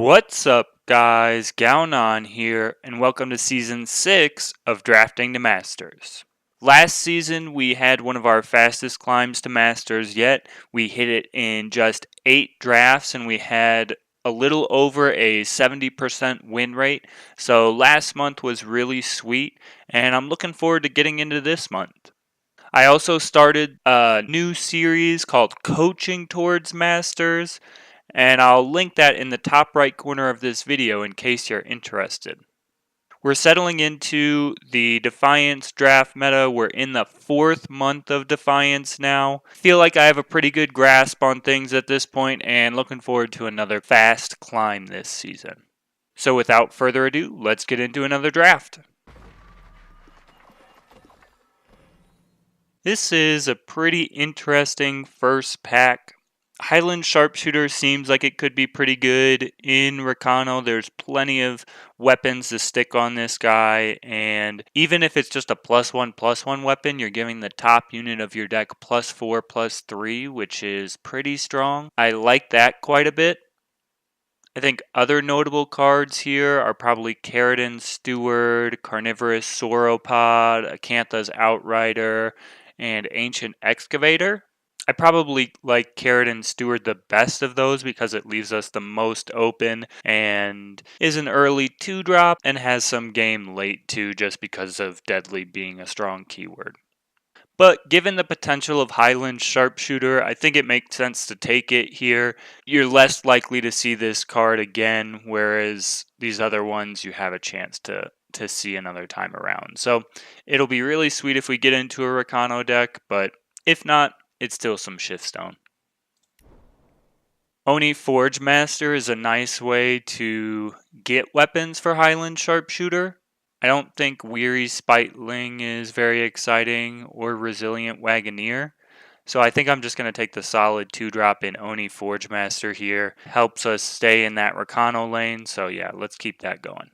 What's up, guys? Gaonan here, and welcome to Season 6 of Drafting to Masters. Last season, we had one of our fastest climbs to Masters yet. We hit it in just 8 drafts, and we had a little over a 70% win rate. So last month was really sweet, and I'm looking forward to getting into this month. I also started a new series called Coaching Towards Masters, and I'll link that in the top right corner of this video in case you're interested. We're settling into the Defiance draft meta. We're in the 4th month of Defiance now. Feel like I have a pretty good grasp on things at this point and looking forward to another fast climb this season. So without further ado, let's get into another draft. This is a pretty interesting first pack. Highland Sharpshooter seems like it could be pretty good. In Rakano, there's plenty of weapons to stick on this guy, and even if it's just a +1/+1 weapon, you're giving the top unit of your deck +4/+3, which is pretty strong. I like that quite a bit. I think other notable cards here are probably Keratin Steward, Carnivorous Sauropod, Acantha's Outrider, and Ancient Excavator. I probably like Keratin Steward the best of those because it leaves us the most open and is an early 2-drop and has some game late too just because of Deadly being a strong keyword. But given the potential of Highland Sharpshooter, I think it makes sense to take it here. You're less likely to see this card again, whereas these other ones you have a chance to see another time around. So it'll be really sweet if we get into a Rakano deck, but if not, it's still some Shiftstone. Oni Forge Master is a nice way to get weapons for Highland Sharpshooter. I don't think Weary Spiteling is very exciting or Resilient Wagoneer. So I think I'm just going to take the solid 2-drop in Oni Forge Master here. Helps us stay in that Rakano lane. So yeah, let's keep that going.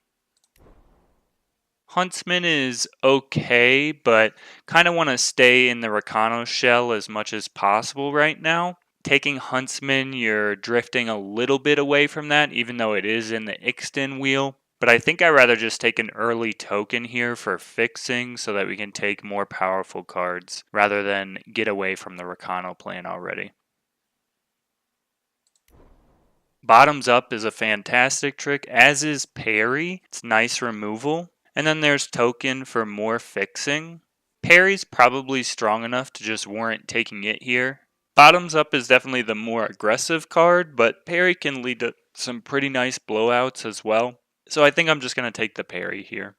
Huntsman is okay, but kind of want to stay in the Rakano shell as much as possible right now. Taking Huntsman, you're drifting a little bit away from that, even though it is in the Ixten wheel. But I think I'd rather just take an early token here for fixing so that we can take more powerful cards rather than get away from the Rakano plan already. Bottoms up is a fantastic trick, as is Parry. It's nice removal. And then there's Token for more fixing. Parry's probably strong enough to just warrant taking it here. Bottoms up is definitely the more aggressive card, but Parry can lead to some pretty nice blowouts as well. So I think I'm just going to take the Parry here.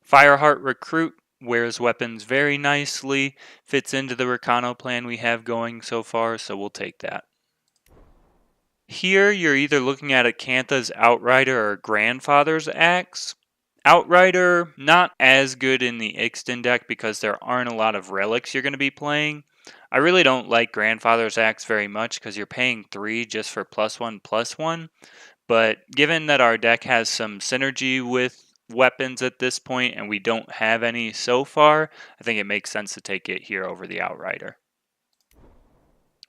Fireheart Recruit wears weapons very nicely, fits into the Rakano plan we have going so far, so we'll take that. Here, you're either looking at Acantha's Outrider or Grandfather's Axe. Outrider, not as good in the Ixten deck because there aren't a lot of relics you're going to be playing. I really don't like Grandfather's Axe very much because you're paying 3 just for +1/+1. But given that our deck has some synergy with weapons at this point and we don't have any so far, I think it makes sense to take it here over the Outrider.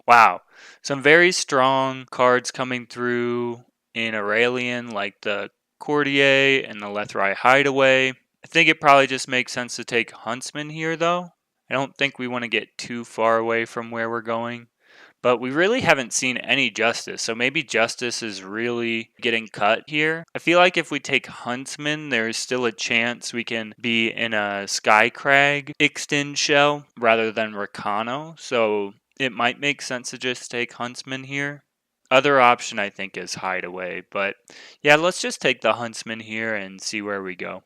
Wow, some very strong cards coming through in Aurelian, like the Courtier and the Lethrai Hideaway. I think it probably just makes sense to take Huntsman here, though. I don't think we want to get too far away from where we're going. But we really haven't seen any Justice, so maybe Justice is really getting cut here. I feel like if we take Huntsman, there's still a chance we can be in a Skycrag Ixten shell rather than Rakano, so it might make sense to just take Huntsman here. Other option I think is Hideaway, but yeah, let's just take the Huntsman here and see where we go.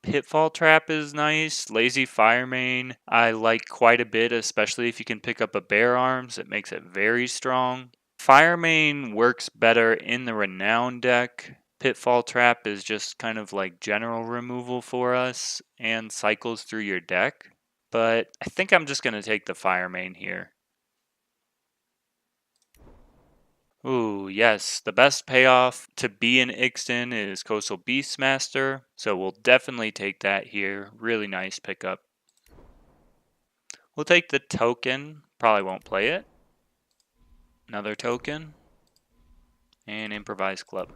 Pitfall Trap is nice. Lazy Firemane I like quite a bit, especially if you can pick up a Bear Arms. It makes it very strong. Firemane works better in the Renown deck. Pitfall Trap is just kind of like general removal for us and cycles through your deck. But I think I'm just going to take the Firemane here. Ooh, yes. The best payoff to be an Ixten is Coastal Beastmaster, so we'll definitely take that here. Really nice pickup. We'll take the token. Probably won't play it. Another token. and Improvised Club.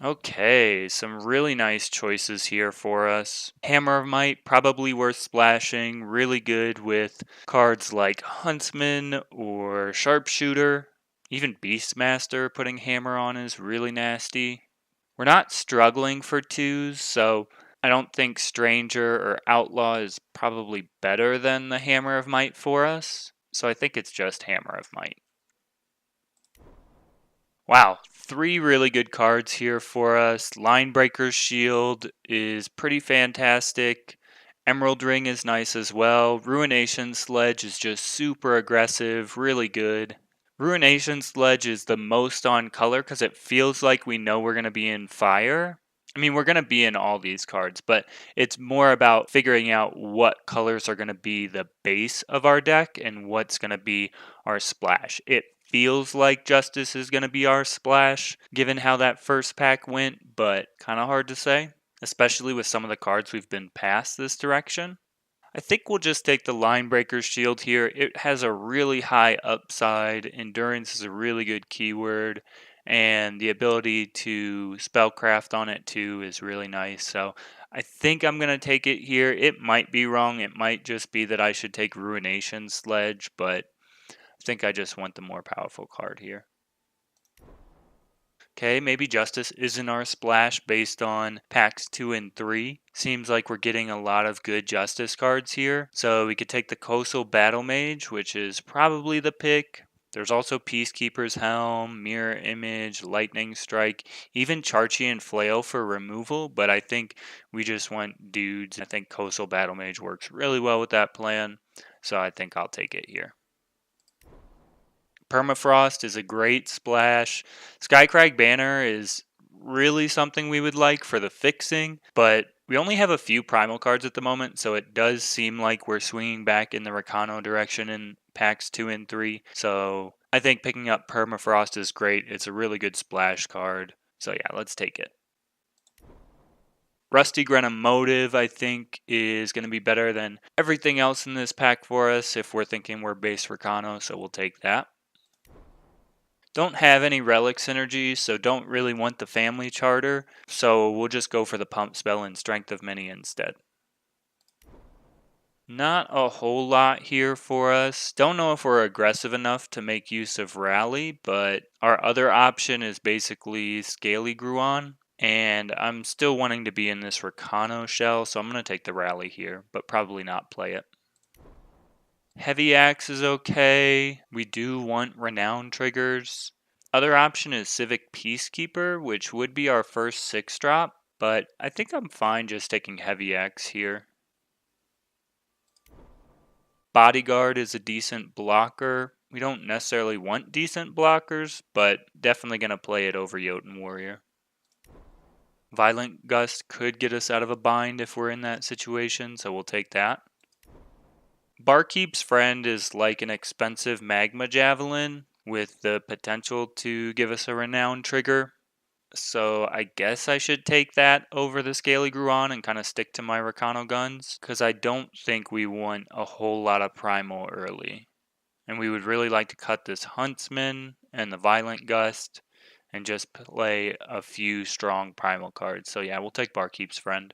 Okay, some really nice choices here for us. Hammer of Might, probably worth splashing, really good with cards like Huntsman or Sharpshooter. Even Beastmaster putting Hammer on is really nasty. We're not struggling for twos, so I don't think Stranger or Outlaw is probably better than the Hammer of Might for us. So I think it's just Hammer of Might. Wow, three really good cards here for us. Linebreaker's Shield is pretty fantastic. Emerald Ring is nice as well. Ruination Sledge is just super aggressive, really good. Ruination Sledge is the most on color because it feels like we know we're going to be in fire. I mean, we're going to be in all these cards, but it's more about figuring out what colors are going to be the base of our deck and what's going to be our splash. It feels like Justice is going to be our splash, given how that first pack went, but kind of hard to say, especially with some of the cards we've been past this direction. I think we'll just take the Linebreaker's Shield here. It has a really high upside. Endurance is a really good keyword. And the ability to spellcraft on it too is really nice. So I think I'm going to take it here. It might be wrong. It might just be that I should take Ruination Sledge, but I think I just want the more powerful card here. Okay, maybe Justice isn't our splash based on packs 2 and 3. Seems like we're getting a lot of good Justice cards here. So we could take the Coastal Battle Mage, which is probably the pick. There's also Peacekeeper's Helm, Mirror Image, Lightning Strike, even Charchian Flail for removal, but I think we just want dudes. I think Coastal Battle Mage works really well with that plan, so I think I'll take it here. Permafrost is a great splash. Skycrag Banner is really something we would like for the fixing, but we only have a few primal cards at the moment, so it does seem like we're swinging back in the Rakano direction in packs 2 and 3. So I think picking up Permafrost is great. It's a really good splash card. So yeah, let's take it. Rusty Grenham Motive, I think, is going to be better than everything else in this pack for us if we're thinking we're base Rakano, so we'll take that. Don't have any relic synergies, so don't really want the family charter, so we'll just go for the pump spell and strength of many instead. Not a whole lot here for us. Don't know if we're aggressive enough to make use of Rally, but our other option is basically Scaly Gruon, and I'm still wanting to be in this Rakano shell, so I'm going to take the Rally here, but probably not play it. Heavy Axe is okay. We do want Renown triggers. Other option is Civic Peacekeeper, which would be our first 6-drop, but I think I'm fine just taking Heavy Axe here. Bodyguard is a decent blocker. We don't necessarily want decent blockers, but definitely going to play it over Jotun Warrior. Violent Gust could get us out of a bind if we're in that situation, so we'll take that. Barkeep's Friend is like an expensive Magma Javelin with the potential to give us a Renown trigger. So I guess I should take that over the Scaly Gruon and kind of stick to my Rakano guns, because I don't think we want a whole lot of Primal early. And we would really like to cut this Huntsman and the Violent Gust and just play a few strong Primal cards. So yeah, we'll take Barkeep's Friend.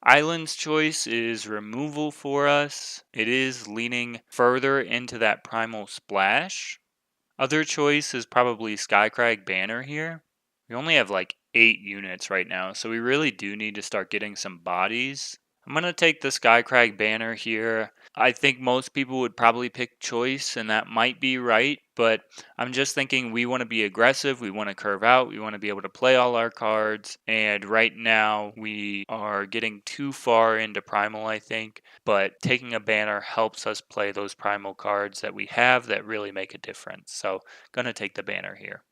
Island's choice is removal for us. It is leaning further into that primal splash. Other choice is probably Skycrag Banner here. We only have like 8 units right now, so we really do need to start getting some bodies. I'm going to take the Skycrag Banner here. I think most people would probably pick choice, and that might be right, but I'm just thinking we want to be aggressive, we want to curve out, we want to be able to play all our cards, and right now we are getting too far into Primal, I think, but taking a banner helps us play those Primal cards that we have that really make a difference. So, gonna take the banner here.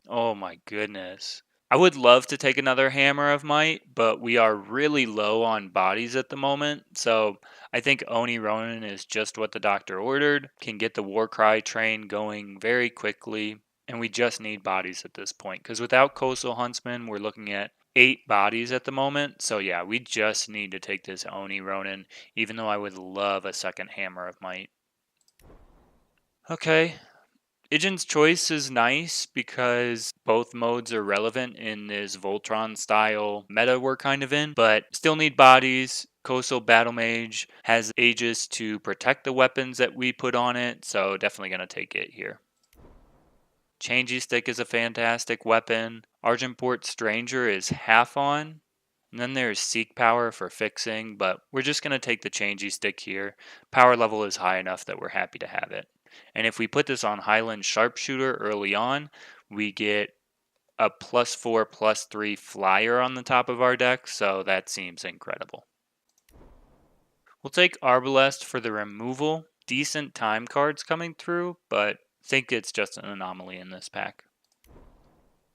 Oh my goodness. I would love to take another Hammer of Might, but we are really low on bodies at the moment. So I think Oni Ronin is just what the doctor ordered, can get the Warcry train going very quickly, and we just need bodies at this point. Because without Coastal Huntsman, we're looking at 8 bodies at the moment. So yeah, we just need to take this Oni Ronin, even though I would love a second Hammer of Might. Okay. Ijin's choice is nice because both modes are relevant in this Voltron style meta we're kind of in, but still need bodies. Coastal Battle Mage has Aegis to protect the weapons that we put on it, so definitely going to take it here. Changey Stick is a fantastic weapon. Argentport Stranger is half on. And then there's Seek Power for fixing, but we're just going to take the Changey Stick here. Power level is high enough that we're happy to have it. And if we put this on Highland Sharpshooter early on, we get a +4/+3 flyer on the top of our deck, so that seems incredible. We'll take Arbalest for the removal. Decent time cards coming through, but think it's just an anomaly in this pack.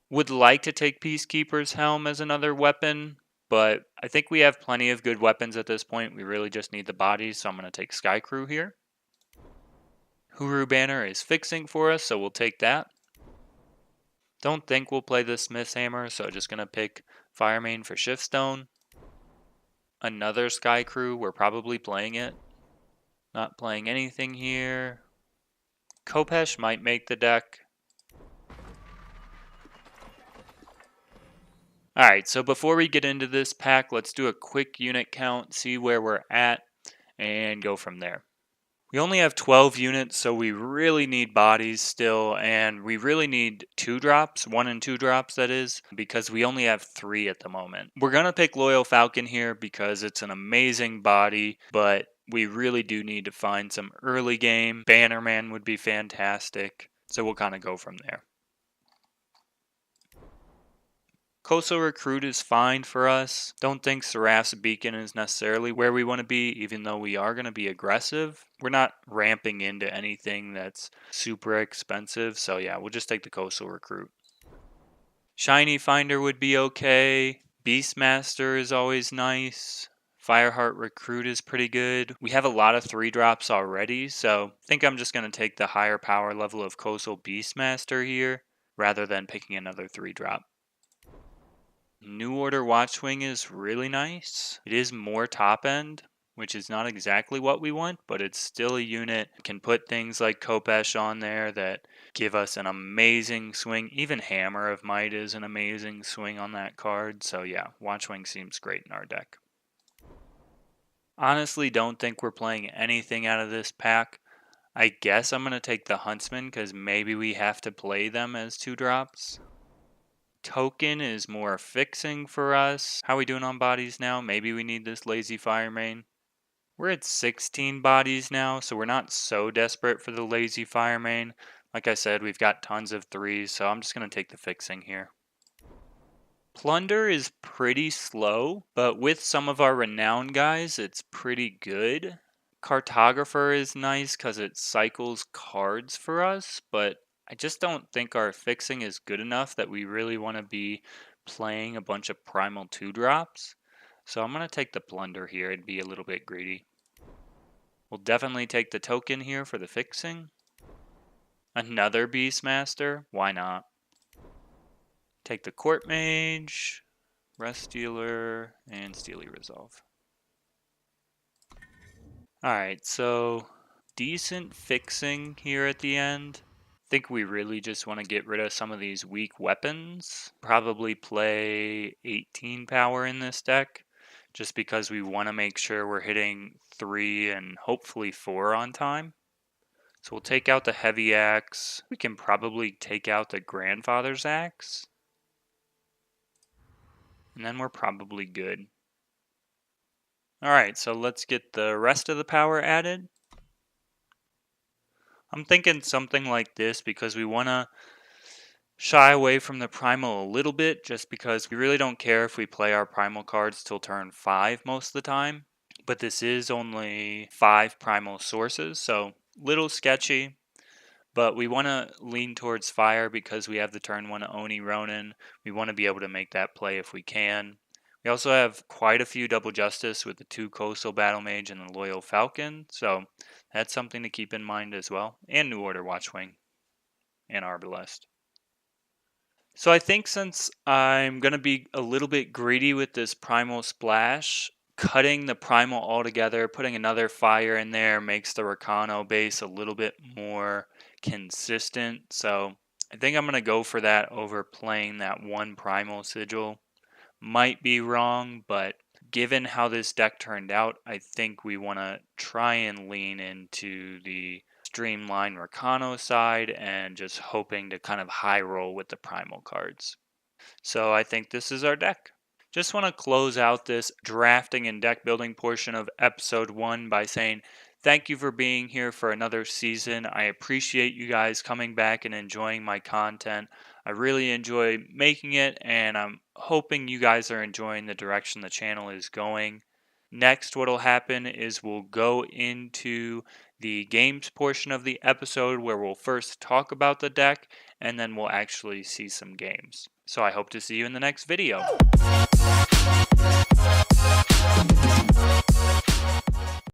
Would like to take Peacekeeper's Helm as another weapon, but I think we have plenty of good weapons at this point. We really just need the bodies, so I'm going to take Sky Crew here. Huru Banner is fixing for us, so we'll take that. Don't think we'll play the Smith's Hammer, so just going to pick Firemane for Shiftstone. Another Sky Crew, we're probably playing it. Not playing anything here. Kopesh might make the deck. Alright, so before we get into this pack, let's do a quick unit count, see where we're at, and go from there. We only have 12 units, so we really need bodies still, and we really need 2-drops, 1 and 2 drops that is, because we only have 3 at the moment. We're going to pick Loyal Falcon here because it's an amazing body, but we really do need to find some early game. Bannerman would be fantastic, so we'll kind of go from there. Coastal Recruit is fine for us. Don't think Seraph's Beacon is necessarily where we want to be, even though we are going to be aggressive. We're not ramping into anything that's super expensive, so yeah, we'll just take the Coastal Recruit. Shiny Finder would be okay. Beastmaster is always nice. Fireheart Recruit is pretty good. We have a lot of 3-drops already, so I think I'm just going to take the higher power level of Coastal Beastmaster here, rather than picking another 3-drop. New Order Watchwing is really nice. It is more top end, which is not exactly what we want, but it's still a unit. Can put things like Kopesh on there that give us an amazing swing. Even Hammer of Might is an amazing swing on that card. So yeah, Watchwing seems great in our deck. Honestly, don't think we're playing anything out of this pack. I guess I'm going to take the Huntsman because maybe we have to play them as 2-drops. Token is more fixing for us. How are we doing on bodies now? Maybe we need this Lazy Firemane. We're at 16 bodies now, so we're not so desperate for the Lazy Firemane. Like I said, we've got tons of 3s, so I'm just going to take the fixing here. Plunder is pretty slow, but with some of our renowned guys, it's pretty good. Cartographer is nice because it cycles cards for us, but I just don't think our fixing is good enough that we really want to be playing a bunch of Primal 2-drops. So I'm going to take the Plunder here and be a little bit greedy. We'll definitely take the token here for the fixing. Another Beastmaster, why not? Take the Court Mage, Rest Stealer, and Steely Resolve. Alright, so decent fixing here at the end. I think we really just want to get rid of some of these weak weapons. Probably play 18 power in this deck, just because we want to make sure we're hitting 3 and hopefully 4 on time. So we'll take out the Heavy Axe. We can probably take out the Grandfather's Axe. And then we're probably good. Alright, so let's get the rest of the power added. I'm thinking something like this because we want to shy away from the primal a little bit, just because we really don't care if we play our primal cards till turn 5 most of the time. But this is only 5 primal sources, so little sketchy. But we want to lean towards fire because we have the turn 1 Oni Ronin. We want to be able to make that play if we can. We also have quite a few double justice with the 2 Coastal Battle Mage and the Loyal Falcon, so that's something to keep in mind as well. And New Order Watchwing and Arbalest. So I think since I'm going to be a little bit greedy with this primal splash, cutting the primal altogether, putting another fire in there makes the Rakano base a little bit more consistent. So I think I'm going to go for that over playing that one primal sigil. Might be wrong, but given how this deck turned out, I think we want to try and lean into the streamline Rakano side and just hoping to kind of high roll with the primal cards. So I think this is our deck. Just want to close out this drafting and deck building portion of episode 1 by saying thank you for being here for another season. I appreciate you guys coming back and enjoying my content. I really enjoy making it, and I'm hoping you guys are enjoying the direction the channel is going. Next, what will happen is we'll go into the games portion of the episode where we'll first talk about the deck and then we'll actually see some games. So I hope to see you in the next video.